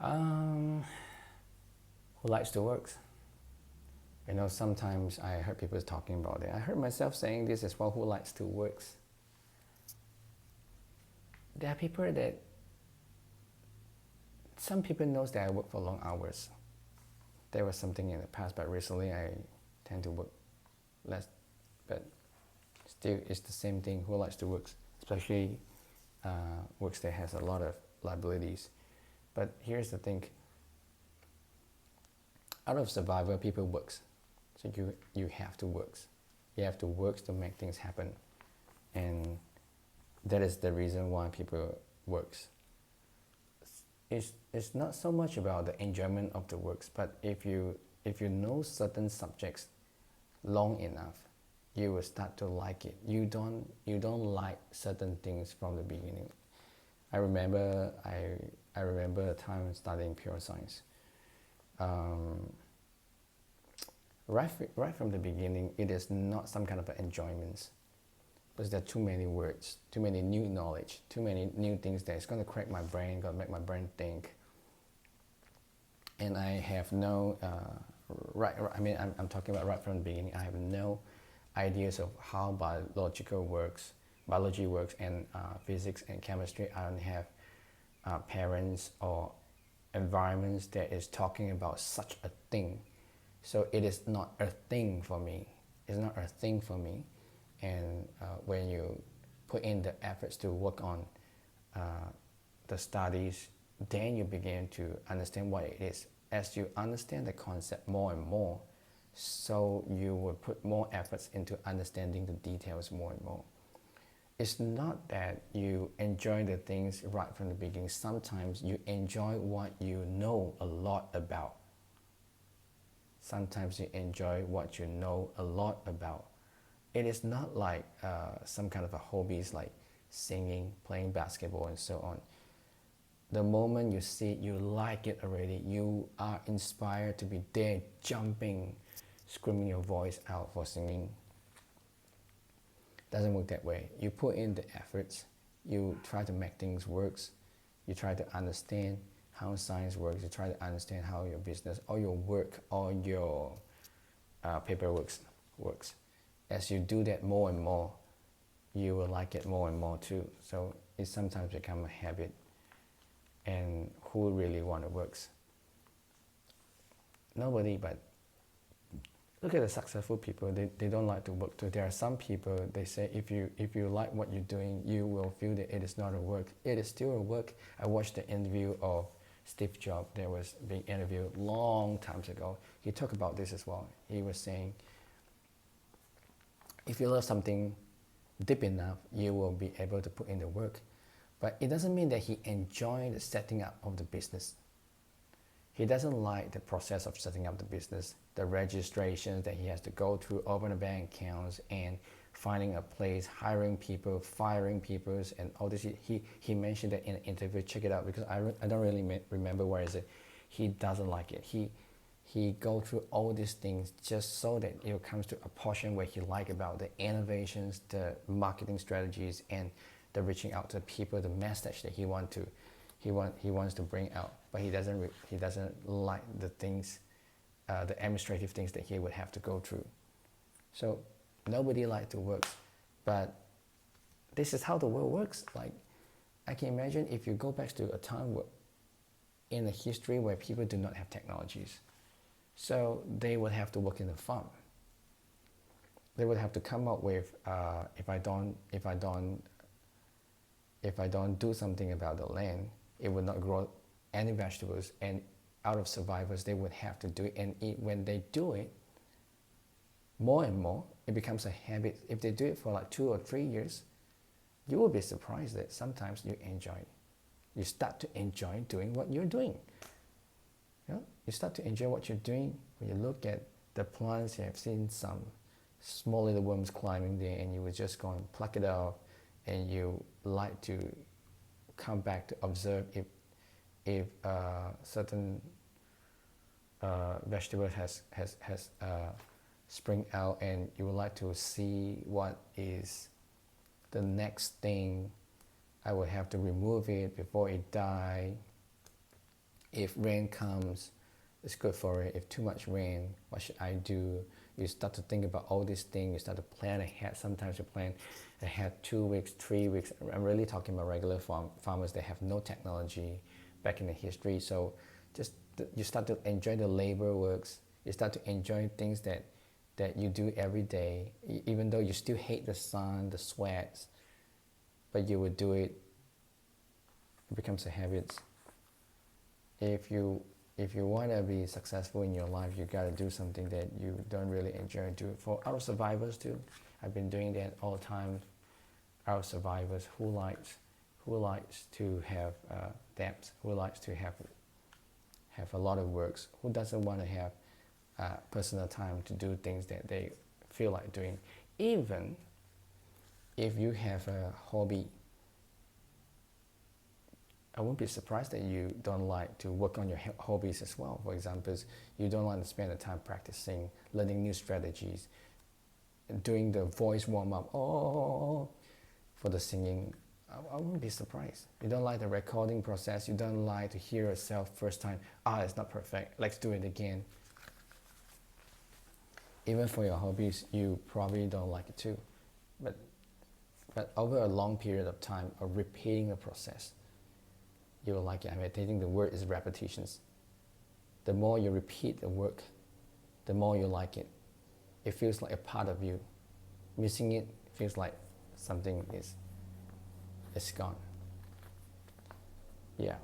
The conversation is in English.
Um, who likes to work? You know, sometimes I heard people talking about it. I heard myself saying this as well. Who likes to work? There are people that some people knows that I work for long hours. There was something in the past, but recently I tend to work less. But still, it's the same thing. Who likes to work, especially works that has a lot of liabilities. But here's the thing. Out of survival, people works. So you have to work. You have to work to make things happen, and that is the reason why people works. It's not so much about the enjoyment of the works, but if you know certain subjects long enough, you will start to like it. You don't like certain things from the beginning. I remember a time studying pure science. Right from the beginning, it is not some kind of enjoyment, because there are too many words, too many new knowledge, too many new things that is going to crack my brain, going to make my brain think. And I have no, I'm talking about right from the beginning, I have no ideas of how biology works, and physics and chemistry. I don't have parents or environments that is talking about such a thing. So it is not a thing for me. It's not a thing for me. And when you put in the efforts to work on the studies, then you begin to understand what it is. As you understand the concept more and more, so you will put more efforts into understanding the details more and more. It's not that you enjoy the things right from the beginning. Sometimes you enjoy what you know a lot about. Sometimes you enjoy what you know a lot about. It is not like some kind of a hobbies like singing, playing basketball, and so on. The moment you see it, you like it already. You are inspired to be there, jumping, screaming your voice out for singing. Doesn't work that way. You put in the efforts. You try to make things work. You try to understand how science works. You try to understand how your business or your work or your paperwork works. As you do that more and more, you will like it more and more too. So it sometimes becomes a habit. And who really want to work? Nobody. But look at the successful people. They don't like to work too. There are some people, they say if you like what you're doing, you will feel that it is not a work. It is still a work. I watched the interview of Steve Jobs that was being interviewed long times ago. He talked about this as well. He was saying, if you love something deep enough, you will be able to put in the work. But it doesn't mean that he enjoyed the setting up of the business. He doesn't like the process of setting up the business, the registrations that he has to go through, open the bank accounts, and finding a place, hiring people, firing people, and all this. He mentioned that in an interview. Check it out, because I don't really remember where is it. He doesn't like it. He go through all these things just so that it comes to a portion where he like about the innovations, the marketing strategies, and the reaching out to people, the message that he wants to bring out. But he doesn't like the things, the administrative things that he would have to go through. So nobody likes to work, but this is how the world works. Like, I can imagine if you go back to a time in the history where people do not have technologies, so they would have to work in the farm. They would have to come up with if I don't do something about the land, it would not grow any vegetables, and out of survivors, they would have to do it. And when they do it more and more, it becomes a habit. If they do it for like 2 or 3 years, you will be surprised that sometimes you enjoy it. You start to enjoy doing what you're doing. You start to enjoy what you're doing. When you look at the plants, you have seen some small little worms climbing there, and you would just go and pluck it off, and you like to come back to observe if certain vegetable has spring out, and you would like to see what is the next thing. I would have to remove it before it die. If rain comes, it's good for it. If too much rain, what should I do? You start to think about all these things. You start to plan ahead. Sometimes you plan ahead 2 weeks, 3 weeks. I'm really talking about regular farmers that have no technology back in the history. So just you start to enjoy the labor works. You start to enjoy things that you do every day, even though you still hate the sun, the sweats, but you would do it. It becomes a habit. If you want to be successful in your life, you got to do something that you don't really enjoy. Do it for our survivors too. I've been doing that all the time. Our survivors who likes to have debts, who likes to have a lot of works, who doesn't want to have personal time to do things that they feel like doing. Even if you have a hobby, I won't be surprised that you don't like to work on your hobbies as well. For example, you don't want to spend the time practicing, learning new strategies, doing the voice warm-up, for the singing. I won't be surprised. You don't like the recording process, you don't like to hear yourself first time, it's not perfect, let's do it again. Even for your hobbies, you probably don't like it too. But over a long period of time of repeating the process, you will like it. I think the word is repetitions. The more you repeat the work, the more you like it. It feels like a part of you. Missing it feels like something is gone. Yeah.